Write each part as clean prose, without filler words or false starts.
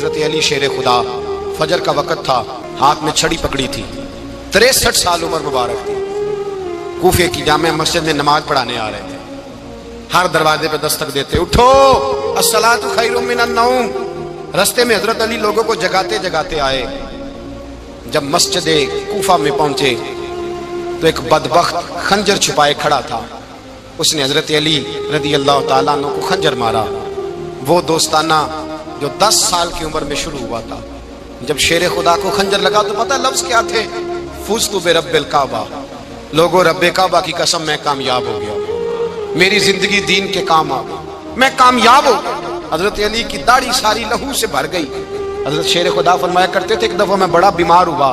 حضرت علی شیر خدا، فجر کا وقت تھا، ہاتھ میں چھڑی پکڑی تھی، 63 سال عمر مبارک تھی، کوفے کی جامع مسجد میں نماز پڑھانے آ رہے تھے۔ ہر دروازے پہ دستک دیتے، اٹھو الصلاۃ خیر من النوم۔ رستے میں حضرت علی لوگوں کو جگاتے جگاتے آئے۔ جب مسجد کوفہ میں پہنچے تو ایک بدبخت خنجر چھپائے کھڑا تھا، اس نے حضرت علی رضی اللہ تعالیٰ عنہ کو خنجر مارا۔ وہ دوستانہ جو 10 سال کی عمر میں شروع ہوا تھا، جب شیر خدا کو خنجر لگا تو پتہ لفظ کیا تھے؟ فزت برب الکعبہ، لوگوں رب کعبہ کی قسم میں کامیاب ہو گیا، میری زندگی دین کے کام آ گئی، میں کامیاب ہو گیا۔ حضرت علی کی داڑھی ساری لہو سے بھر گئی۔ حضرت شیر خدا فرمایا کرتے تھے، ایک دفعہ میں بڑا بیمار ہوا،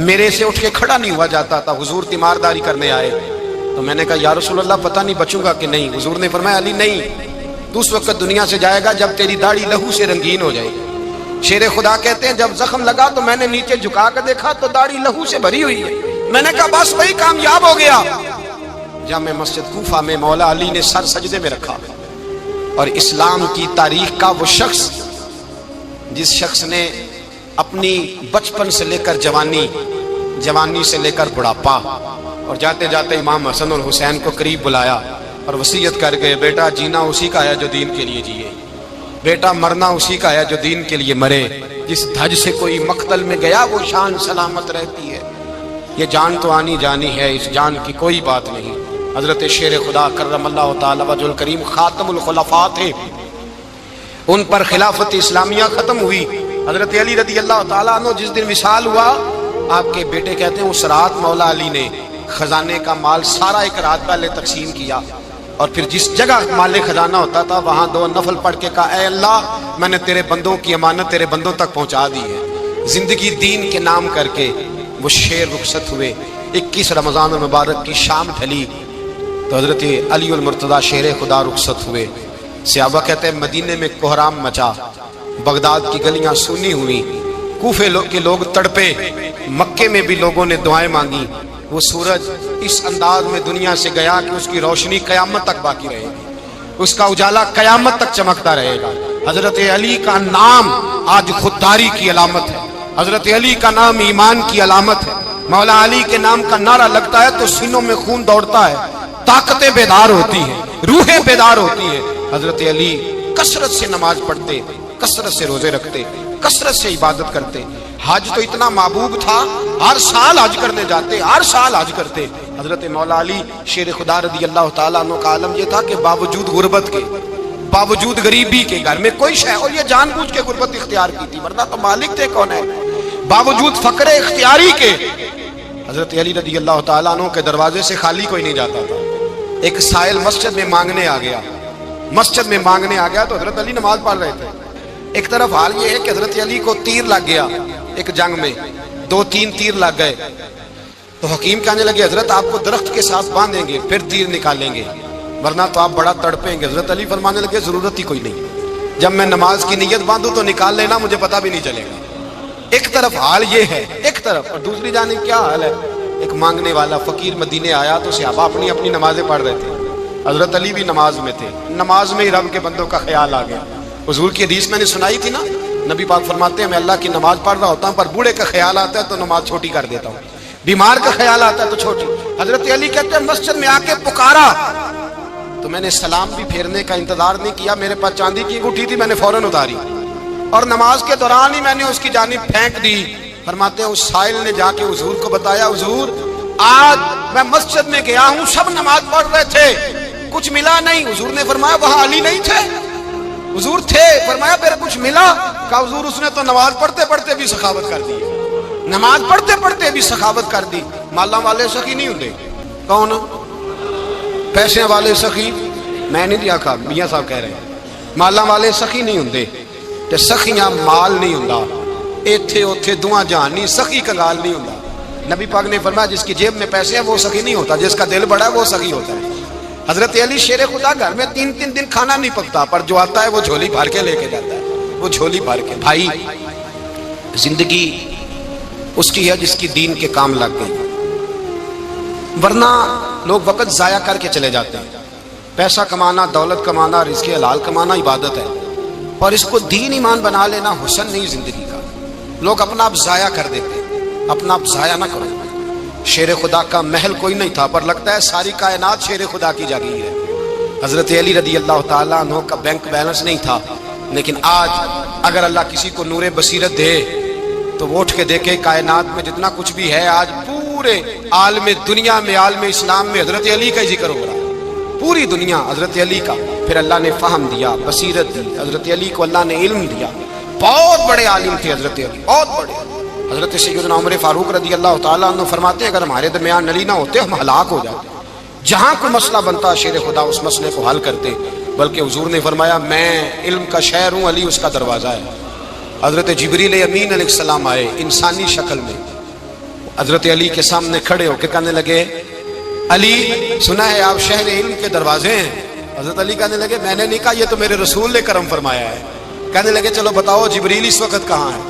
میرے سے اٹھ کے کھڑا نہیں ہوا جاتا تھا، حضور تیمارداری کرنے آئے تو میں نے کہا یا رسول اللہ پتہ نہیں بچوں گا کہ نہیں۔ حضور نے فرمایا علی نہیں، تو اس وقت دنیا سے جائے گا جب تیری داڑھی لہو سے رنگین ہو جائے گی۔ شیر خدا کہتے ہیں جب زخم لگا تو میں نے نیچے جھکا کر دیکھا تو داڑھی لہو سے بھری ہوئی ہے، میں نے کہا بس وہی کامیاب ہو گیا۔ جامع مسجد کوفہ میں مولا علی نے سر سجدے میں رکھا، اور اسلام کی تاریخ کا وہ شخص جس شخص نے اپنی بچپن سے لے کر جوانی، جوانی سے لے کر بڑھاپا، اور جاتے جاتے امام حسن اور حسین کو قریب بلایا اور وصیت کر گئے، بیٹا جینا اسی کا ہے جو دین کے لیے جیے، بیٹا مرنا اسی کا ہے جو دین کے لیے مرے، جس دھج سے کوئی مقتل میں گیا وہ شان سلامت رہتی ہے، یہ جان تو آنی جانی ہے، اس جان کی کوئی بات نہیں۔ حضرت شیر خدا کرم اللہ تعالی وجہ الکریم خاتم الخلفاء تھے، ان پر خلافت اسلامیہ ختم ہوئی۔ حضرت علی رضی اللہ تعالیٰ عنہ جس دن وصال ہوا، آپ کے بیٹے کہتے ہیں اس رات مولا علی نے خزانے کا مال سارا ایک رات پہلے تقسیم کیا، اور پھر جس جگہ مال خزانہ ہوتا تھا وہاں 2 نفل پڑھ کے کہا اے اللہ میں نے تیرے بندوں کی امانت تیرے بندوں تک پہنچا دی ہے۔ زندگی دین کے نام کر کے وہ شیر رخصت ہوئے۔ 21 رمضان المبارک کی شام ڈھلی تو حضرت علی المرتضیٰ شیر خدا رخصت ہوئے۔ صحابہ کہتے ہیں مدینے میں کوہرام مچا، بغداد کی گلیاں سونی ہوئی، کوفے کے لوگ تڑپے، مکے میں بھی لوگوں نے دعائیں مانگی۔ وہ سورج اس انداز میں دنیا سے گیا کہ اس کی روشنی قیامت تک باقی رہے گی، اس کا اجالا قیامت تک چمکتا رہے گا۔ حضرت علی کا نام آج خودداری کی علامت ہے، حضرت علی کا نام ایمان کی علامت ہے۔ مولا علی کے نام کا نعرہ لگتا ہے تو سینوں میں خون دوڑتا ہے، طاقتیں بیدار ہوتی ہیں، روحیں بیدار ہوتی ہیں۔ حضرت علی کثرت سے نماز پڑھتے، کثرت سے روزے رکھتے، کثرت سے عبادت کرتے۔ حج تو اتنا محبوب تھا، ہر سال حج کرنے جاتے، ہر سال حج کرتے۔ حضرت مولا علی شیر خدا رضی اللہ تعالیٰ عنہ کا عالم یہ تھا کہ باوجود غربت کے، باوجود غریبی کے، گھر میں کوئی شے، اور یہ جان بوجھ کے غربت اختیار کی تھی ورنہ تو مالک تھے کون ہے، باوجود فقر اختیاری کے حضرت علی رضی اللہ تعالیٰ عنہ کے دروازے سے خالی کوئی نہیں جاتا تھا۔ ایک سائل مسجد میں مانگنے آ گیا، مسجد میں مانگنے آ گیا تو حضرت علی نماز پڑھ رہے تھے۔ ایک طرف حال یہ ہے کہ حضرت علی کو تیر لگ گیا ایک جنگ میں، 2-3 تیر لگ گئے تو حکیم کہنے لگے حضرت آپ کو درخت کے ساتھ باندھیں گے پھر تیر نکالیں گے ورنہ تو آپ بڑا تڑپیں گے۔ حضرت علی فرمانے لگے ضرورت ہی کوئی نہیں، جب میں نماز کی نیت باندھوں تو نکال لینا، مجھے پتہ بھی نہیں چلے گا۔ ایک طرف حال یہ ہے، ایک طرف، اور دوسری جانب کیا حال ہے؟ ایک مانگنے والا فقیر مدینے آیا تو صحابہ اپنی اپنی نمازیں پڑھ رہے تھے، حضرت علی بھی نماز میں تھے، نماز میں ہی رب کے بندوں کا خیال آ گیا۔ حضور کی حدیث میں نے سنائی تھی نا، نبی پاک فرماتے ہیں میں اللہ کی نماز پڑھ رہا ہوتا ہوں پر بوڑھے کا خیال آتا ہے تو نماز چھوٹی کر دیتا ہوں، بیمار کا خیال آتا ہے تو چھوٹی۔ حضرت علی کہتے ہیں مسجد میں آ کے پکارا تو میں نے سلام بھی پھیرنے کا انتظار نہیں کیا، میرے پاس چاندی کی انگوٹھی تھی، میں نے فوراً اتاری اور نماز کے دوران ہی میں نے اس کی جانب پھینک دی۔ فرماتے ہیں اس سائل نے جا کے حضور کو بتایا حضور آج میں مسجد میں گیا ہوں، سب نماز پڑھ رہے تھے، کچھ ملا نہیں۔ حضور نے فرمایا وہاں علی نہیں تھے؟ حضور تھے۔ فرمایا پھر کچھ ملا؟ کہا حضور اس نے تو نماز پڑھتے پڑھتے بھی سخاوت کر دی، نماز پڑھتے پڑھتے بھی سخاوت کر دی۔ مالاں والے سخی نہیں ہوتے، کون؟ پیسے والے سخی میں نہیں دیا کہا، میاں صاحب کہہ رہے ہیں مالاں والے سخی نہیں ہوتے، تے سخیاں مال نہیں ہوندا، ایتھے اوتھے دعا جہان نہیں، سخی کنگال نہیں ہوندا۔ نبی پاک نے فرمایا جس کی جیب میں پیسے ہیں وہ سخی نہیں ہوتا، جس کا دل بڑا ہے وہ سخی ہوتا ہے۔ حضرت علی شیر خدا گھر میں 3 دن کھانا نہیں پکتا پر جو آتا ہے وہ جھولی بھر کے لے کے جاتا ہے، وہ جھولی بھر کے۔ بھائی زندگی اس کی ہے جس کی دین کے کام لگ گئی، ورنہ لوگ وقت ضائع کر کے چلے جاتے ہیں۔ پیسہ کمانا، دولت کمانا، رزق حلال کمانا عبادت ہے، اور اس کو دین ایمان بنا لینا حسن نہیں زندگی کا. لوگ اپنا آپ ضائع کر دیتے. اپنا آپ ضائع نہ کرو. شیر خدا کا محل کوئی نہیں تھا، پر لگتا ہے ساری کائنات شیر خدا کی جاگیر ہے. حضرت علی رضی اللہ تعالیٰ عنہ کا بینک بیلنس نہیں تھا، لیکن آج اگر اللہ کسی کو نور بصیرت دے تو وہ اٹھ کے دیکھے کائنات میں جتنا کچھ بھی ہے، آج پورے عالم دنیا میں، عالم اسلام میں حضرت علی کا ہی ذکر ہو رہا ہے. پوری دنیا حضرت علی کا. پھر اللہ نے فہم دیا، بصیرت دی. حضرت علی کو اللہ نے علم دیا. بہت بڑے عالم تھے حضرت علی، بہت بڑے. حضرت سیدنا عمر فاروق رضی اللہ تعالیٰ عنہ فرماتے ہیں اگر ہمارے درمیان علی نہ ہوتے ہم ہلاک ہو جاتے. جہاں کوئی مسئلہ بنتا شیر خدا اس مسئلے کو حل کرتے. بلکہ حضور نے فرمایا میں علم کا شہر ہوں، علی اس کا دروازہ ہے. حضرت جبریل امین علیہ السلام آئے انسانی شکل میں، حضرت علی کے سامنے کھڑے ہو کے کہنے لگے علی سنا ہے آپ شہر علم کے دروازے ہیں. حضرت علی کہنے لگے میں نے نہیں کہا، یہ تو میرے رسول نے کرم فرمایا ہے. کہنے لگے چلو بتاؤ جبریل اس وقت کہاں ہے.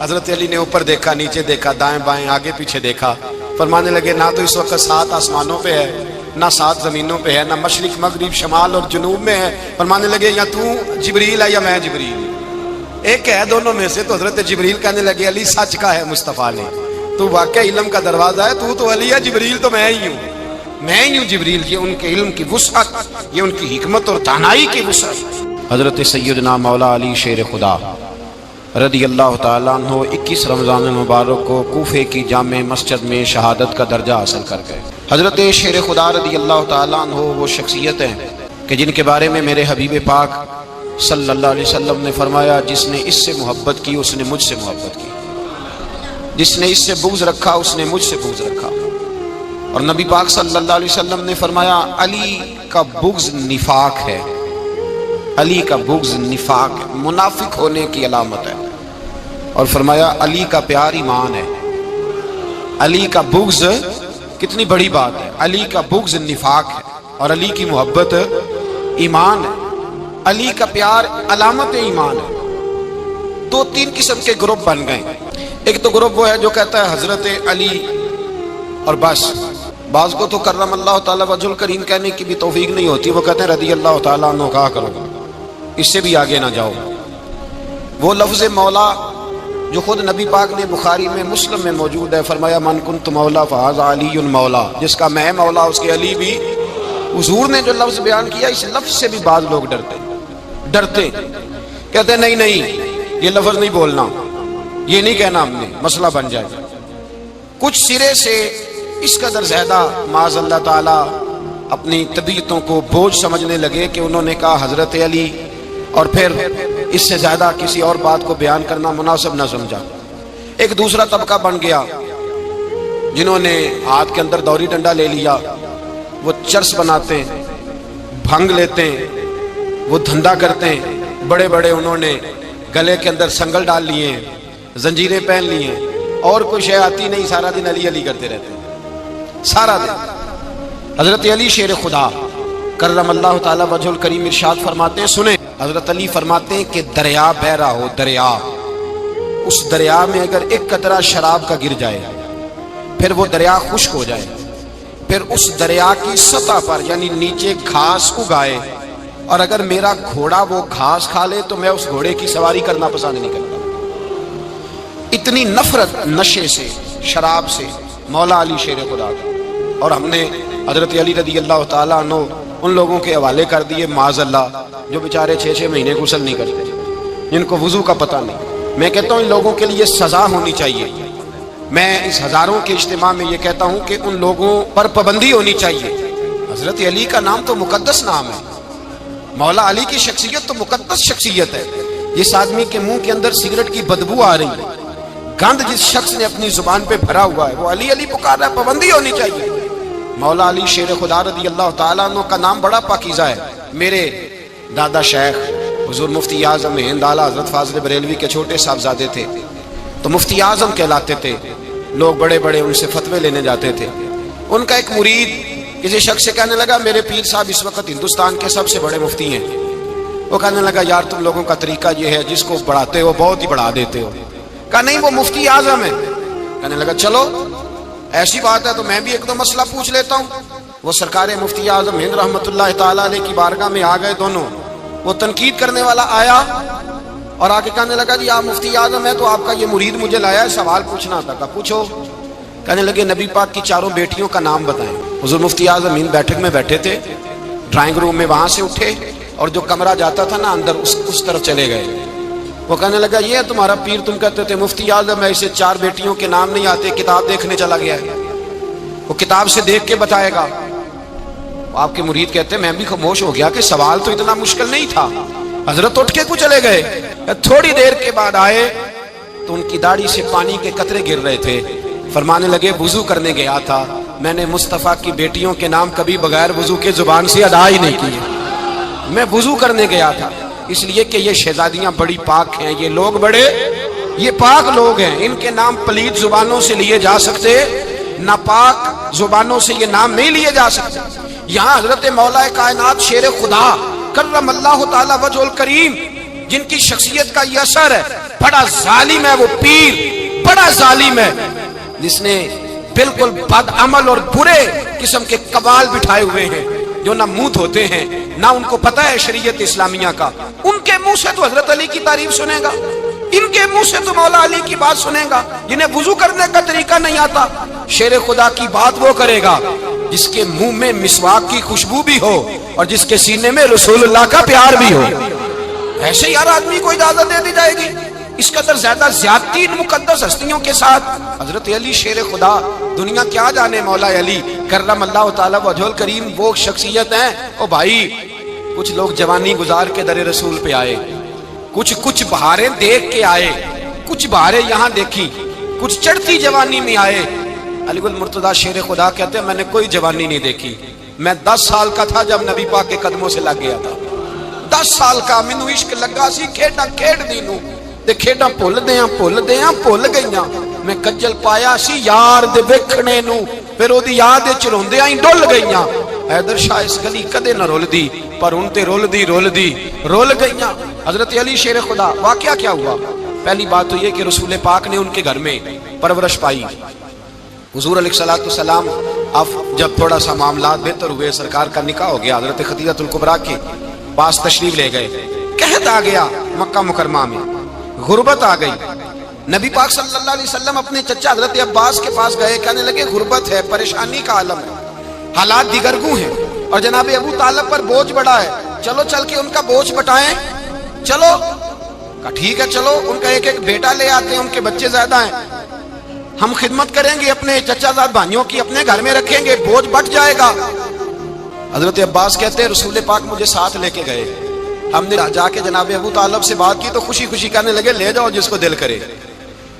حضرت علی نے اوپر دیکھا، نیچے دیکھا، دائیں بائیں آگے پیچھے دیکھا. فرمانے لگے نہ تو اس وقت 7 آسمانوں پہ ہے، نہ 7 زمینوں پہ ہے، نہ مشرق مغرب شمال اور جنوب میں ہے. فرمانے لگے یا تو جبریل ہے یا میں جبریل. ایک ہے دونوں میں سے. تو حضرت جبریل کہنے لگے علی سچ کا ہے مصطفیٰ نے، تو واقعی علم کا دروازہ ہے. تو علی ہے، جبریل تو میں ہی ہوں. میں ہی ہوں جبریل. یہ ان کے علم کی وسعت، یہ ان کی حکمت اور دانائی کی وسعت. حضرت سیدنا مولا علی شیر خدا رضی اللہ تعالیٰ عنہ 21 رمضان المبارک کو کوفے کی جامع مسجد میں شہادت کا درجہ حاصل کر گئے. حضرت شیر خدا رضی اللہ تعالیٰ عنہ وہ شخصیت ہیں کہ جن کے بارے میں میرے حبیب پاک صلی اللہ علیہ وسلم نے فرمایا جس نے اس سے محبت کی اس نے مجھ سے محبت کی، جس نے اس سے بغض رکھا اس نے مجھ سے بغض رکھا. اور نبی پاک صلی اللہ علیہ وسلم نے فرمایا علی کا بغض نفاق ہے. علی کا بغض نفاق ہے، منافق ہونے کی علامت ہے. اور فرمایا علی کا پیار ایمان ہے. علی کا بغض کتنی بڑی بات ہے. علی کا بغض نفاق ہے اور علی کی محبت ایمان ہے. علی کا پیار علامت ایمان ہے. 2-3 قسم کے گروپ بن گئے. ایک تو گروپ وہ ہے جو کہتا ہے حضرت علی اور بس. بعض کو تو کرم اللہ تعالیٰ وجہ الکریم کہنے کی بھی توفیق نہیں ہوتی، وہ کہتے ہیں رضی اللہ تعالیٰ عنہ کہا کرو، اس سے بھی آگے نہ جاؤ. وہ لفظ مولا جو خود نبی پاک نے بخاری میں مسلم میں موجود ہے، فرمایا من کنت مولا فہذا علی مولا، جس کا میں مولا اس کے علی بھی. حضور نے جو لفظ بیان کیا اس لفظ سے بھی بعض لوگ ڈرتے کہتے ہیں نہیں یہ لفظ نہیں بولنا، یہ نہیں کہنا، ہم نے مسئلہ بن جائے. کچھ سرے سے اس قدر زیادہ معاذ اللہ تعالی اپنی طبیعتوں کو بوجھ سمجھنے لگے کہ انہوں نے کہا حضرت علی، اور پھر اس سے زیادہ کسی اور بات کو بیان کرنا مناسب نہ سمجھا. ایک دوسرا طبقہ بن گیا جنہوں نے ہاتھ کے اندر دوری ڈنڈا لے لیا، وہ چرس بناتے ہیں، بھنگ لیتے ہیں، وہ دھندا کرتے ہیں. بڑے بڑے انہوں نے گلے کے اندر سنگل ڈال لیے ہیں، زنجیریں پہن لی ہیں، اور کوئی شے آتی نہیں، سارا دن علی علی کرتے رہتے ہیں سارا دن. حضرت علی شیر خدا کرم اللہ تعالی وجہ الکریم ارشاد فرماتے ہیں، سنیں حضرت علی فرماتے ہیں کہ دریا بہ رہا ہو، دریا، اس دریا میں اگر ایک قطرہ شراب کا گر جائے پھر وہ دریا خشک ہو جائے، پھر اس دریا کی سطح پر یعنی نیچے گھاس اگائے، اور اگر میرا گھوڑا وہ گھاس کھا لے تو میں اس گھوڑے کی سواری کرنا پسند نہیں کرتا. اتنی نفرت نشے سے، شراب سے مولا علی شیر خدا کا. اور ہم نے حضرت علی رضی اللہ تعالیٰ عنہ ان لوگوں کے حوالے کر دیے معاذ اللہ جو بیچارے 6 مہینے غسل نہیں کرتے، جن کو وضو کا پتہ نہیں. میں کہتا ہوں ان لوگوں کے لیے سزا ہونی چاہیے. میں اس ہزاروں کے اجتماع میں یہ کہتا ہوں کہ ان لوگوں پر پابندی ہونی چاہیے. حضرت علی کا نام تو مقدس نام ہے، مولا علی کی شخصیت تو مقدس شخصیت ہے. جس آدمی کے منہ کے اندر سگریٹ کی بدبو آ رہی ہے، گند جس شخص نے اپنی زبان پہ بھرا ہوا ہے، وہ علی علی پکار رہا ہے، پابندی ہونی چاہیے. مولا علی شیر خدا رضی اللہ تعالیٰ عنہ کا نام بڑا پاکیزہ ہے. میرے دادا شیخ حضور مفتی اعظم ہند اعلیٰ حضرت فاضل بریلوی کے چھوٹے صاحبزادے تھے، تو مفتی اعظم کہلاتے تھے. لوگ بڑے بڑے ان سے فتوے لینے جاتے تھے. ان کا ایک مرید کسی شخص سے کہنے لگا میرے پیر صاحب اس وقت ہندوستان کے سب سے بڑے مفتی ہیں. وہ کہنے لگا یار تم لوگوں کا طریقہ یہ ہے جس کو بڑھاتے ہو بہت ہی بڑھا دیتے ہو. کہا نہیں وہ مفتی اعظم ہے. کہنے لگا چلو ایسی بات ہے تو میں بھی ایک دو مسئلہ پوچھ لیتا ہوں. وہ سرکار مفتی اعظم ہند رحمت اللہ تعالیٰ علیہ کی بارگاہ میں آ گئے دونوں. وہ تنقید کرنے والا آیا اور آگے کہنے لگا جی آپ مفتی اعظم ہے تو آپ کا یہ مرید مجھے لایا ہے سوال پوچھنا تھا. کہا پوچھو. کہنے لگے نبی پاک کی چاروں بیٹیوں کا نام بتائیں. حضور مفتی اعظم بیٹھک میں بیٹھے تھے, ڈرائنگ روم میں, وہاں سے اٹھے اور جو کمرہ جاتا تھا نا اندر اس طرف چلے گئے. وہ کہنے لگا یہ ہے تمہارا پیر, تم کہتے تھے مفتی اعظم ہے, اسے 4 بیٹیوں کے نام نہیں آتے, کتاب دیکھنے چلا گیا ہے, وہ کتاب سے دیکھ کے بتائے گا. آپ کے مرید کہتے ہیں میں بھی خاموش ہو گیا کہ سوال تو اتنا مشکل نہیں تھا. حضرت اٹھ کے چلے گئے. تھوڑی دیر کے بعد آئے تو ان کی داڑھی سے پانی کے قطرے گر رہے تھے. فرمانے لگے وضو کرنے گیا تھا, میں نے مصطفیٰ کی بیٹیوں کے نام کبھی بغیر وضو کے زبان سے ادا ہی نہیں کیے. میں وضو کرنے گیا تھا اس لیے کہ یہ شہزادیاں بڑی پاک ہیں, یہ لوگ بڑے یہ پاک لوگ ہیں, ان کے نام پلید زبانوں سے لیے جا سکتے, ناپاک زبانوں سے یہ نام نہیں لیے جا سکتے. یہاں حضرت مولا کائنات شیر خدا کرم اللہ تعالی وجہ الکریم جن کی شخصیت کا یہ اثر ہے, بڑا ظالم ہے وہ پیر, بڑا ظالم ہے جس نے بالکل بد عمل اور برے قسم کے قبال بٹھائے ہوئے ہیں جو نہ منہ دھوتے ہیں نہ ان کو پتہ ہے شریعت اسلامیہ کا. ان کے منہ سے تو حضرت علی کی تعریف سنے گا, ان کے منہ سے تو مولا علی کی بات سنے گا. جنہیں وضو کرنے کا طریقہ نہیں آتا, شیر خدا کی بات وہ کرے گا جس کے منہ میں مسواک کی خوشبو بھی ہو اور جس کے سینے میں رسول اللہ کا پیار بھی ہو. ایسے ہی ہر آدمی کو اجازت دے دی جائے گی. اس قدر زیادہ زیادتی ان مقدس ہستیوں کے ساتھ. حضرت علی شیر خدا, دنیا کیا جانے مولا علی کرم اللہ تعالی وجہ الکریم وہ شخصیت ہیں. او بھائی کچھ لوگ جوانی گزار کے در رسول پہ آئے, کچھ بہاریں دیکھ کے آئے, کچھ بہاریں یہاں دیکھی, کچھ چڑھتی جوانی میں آئے. علی گل مرتضیٰ شیر خدا کہتے ہیں میں نے کوئی جوانی نہیں دیکھی. میں 10 سال کا تھا جب نبی پاک کے قدموں سے لگ گیا تھا. 10 سال کا مینوں عشق لگا سی, کھیڈاں کھیڈ دی نوں تے کھیڈاں بھول گئیاں. میں کجل پایا سی یار دے ویکھنے نوں, پھر او دی یاد وچ روندیاں ہی ڈل گئیاں. حیدر شاہ اس گلی کدے نہ رول دی پر ان تے رول گئیاں. حضرت علی شیر خدا واقعہ کیا ہوا؟ پہلی بات تو یہ کہ رسول پاک نے ان کے گھر میں پرورش پائی. حضور علیہ الصلوۃ والسلام اب جب تھوڑا سا معاملات بہتر ہوئے, سرکار کا نکاح ہو گیا, حضرت خدیجہ الکبریٰ کے پاس تشریف لے گئے. قحط آ گیا مکہ مکرمہ میں, غربت آ گئی. نبی پاک صلی اللہ علیہ وسلم اپنے چچا حضرت عباس کے پاس گئے, کہنے لگے غربت ہے, پریشانی کا عالم ہے, حالات دیگرگوں ہیں اور جناب ابو طالب پر بوجھ بڑا ہے, چلو چل کے ان کا بوجھ بٹائیں. چلو کہا ٹھیک ہے, چلو ان کا ایک بیٹا لے آتے ہیں, ان کے بچے زیادہ ہیں, ہم خدمت کریں گے اپنے چچا زاد بھائیوں کی, اپنے گھر میں رکھیں گے, بوجھ بٹ جائے گا. حضرت عباس کہتے ہیں رسول پاک مجھے ساتھ لے کے گئے. ہم نے جا کے جناب ابو طالب سے بات کی تو خوشی خوشی کہنے لگے لے جاؤ جس کو دل کرے,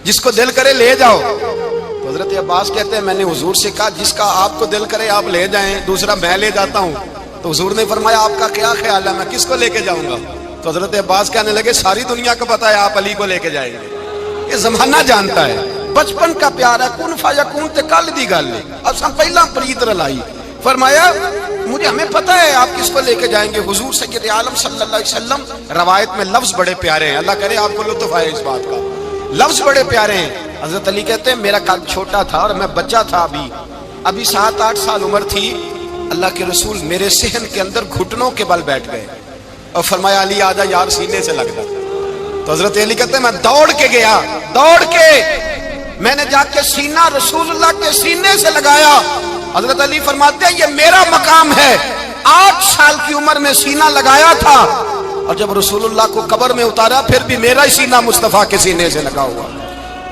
جس کو دل کرے لے جاؤ. تو حضرت عباس کہتے ہیں میں نے حضور سے کہا جس کا آپ کو دل کرے آپ لے جائیں, دوسرا میں لے جاتا ہوں. تو حضور نے فرمایا آپ کا کیا خیال ہے, میں کس کو لے کے جاؤں گا؟ تو حضرت عباس کہنے لگے ساری دنیا کو پتا ہے آپ علی کو لے کے جائیں گے, یہ زمانہ جانتا ہے, بچپن کا پیار ہے, کن فیکون تے کل دی گل ہے, اب سب پہلا پریت رلائی. فرمایا مجھے ہمیں پتہ ہے آپ کس کو لے کے جائیں گے. حضور سید عالم صلی اللہ علیہ وسلم روایت میں لفظ بڑے پیارے ہیں, اللہ کرے آپ کو لطف آئے اس بات کا, لفظ بڑے پیارے ہیں. حضرت علی کہتے ہیں میرا قد چھوٹا تھا اور میں بچہ تھا, ابھی 7-8 سال عمر تھی. اللہ کے رسول میرے صحن کے اندر گھٹنوں کے بل بیٹھ گئے اور فرمایا علی آجا یار سینے سے لگ جا. تو حضرت علی کہتے ہیں میں دوڑ کے گیا, دوڑ کے میں نے جا کے سینہ رسول اللہ کے سینے سے لگایا. حضرت علی فرماتے ہیں یہ میرا مقام ہے, 8 سال کی عمر میں سینہ لگایا تھا اور جب رسول اللہ کو قبر میں اتارا پھر بھی میرا ہی سینہ مصطفیٰ کے سینے سے لگا ہوا,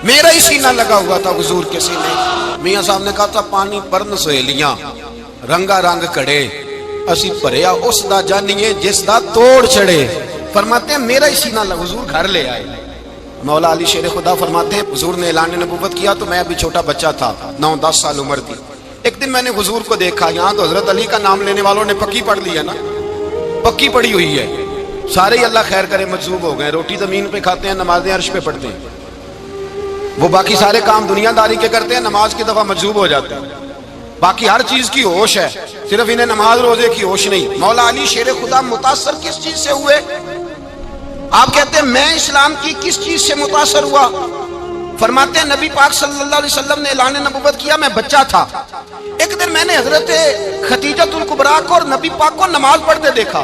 میرا ہی سینہ لگا ہوا تھا حضور کے سینے. میاں صاحب نے کہا تھا پانی پرن سہیلیاں رنگا رنگ کڑے, اسی بھریا اس دا جانیے جس دا توڑ چڑھے. فرماتے ہیں میرا ہی سینہ لگا, حضور گھر لے آئے. مولا علی شیر خدا فرماتے ہیں حضور نے اعلان نبوت کیا تو میں ابھی چھوٹا بچہ تھا, 9-10 سال عمر تھی. ایک دن میں نے حضور کو دیکھا, یہاں تو حضرت علی کا نام لینے والوں نے پکی پڑھ لی ہے نا, پکی پڑھی ہوئی ہے, سارے ہی اللہ خیر کرے مجذوب ہو گئے, روٹی زمین پہ کھاتے ہیں, نمازیں عرش پہ پڑھتے ہیں, وہ باقی سارے کام دنیا داری کے کرتے ہیں, نماز کی دفعہ مجذوب ہو جاتے ہیں, باقی ہر چیز کی ہوش ہے, صرف انہیں نماز روزے کی ہوش نہیں. مولا علی شیر خدا متاثر کس چیز سے ہوئے؟ آپ کہتے ہیں میں اسلام کی کس چیز سے متاثر ہوا؟ فرماتے ہیں نبی پاک صلی اللہ علیہ وسلم نے اعلان نبوت کیا, میں بچہ تھا. ایک دن میں نے حضرت خدیجہ الکبریٰ کو اور نبی پاک کو نماز پڑھتے دیکھا.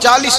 40।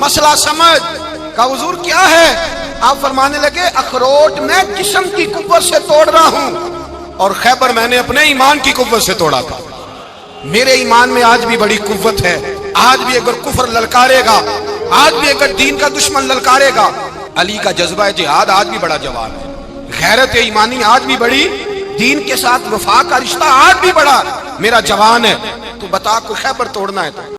مسئلہ سمجھ۔ کہا حضور کیا ہے؟ آپ فرمانے لگے اخروٹ میں جسم کی قوت سے توڑ رہا ہوں اور خیبر میں نے اپنے ایمان کی قوت سے توڑا تھا۔ میرے ایمان میں آج بھی بڑی قوت ہے، آج بھی اگر کفر للکارے گا، آج بھی اگر دین کا دشمن للکارے گا، علی کا جذبہ جہاد آج بھی بڑا جوان ہے، غیرت ایمانی آج بھی بڑی، دین کے ساتھ وفا کا رشتہ آج بھی بڑا میرا جوان ہے۔ تو بتا کوئی خیبر توڑنا ہے تو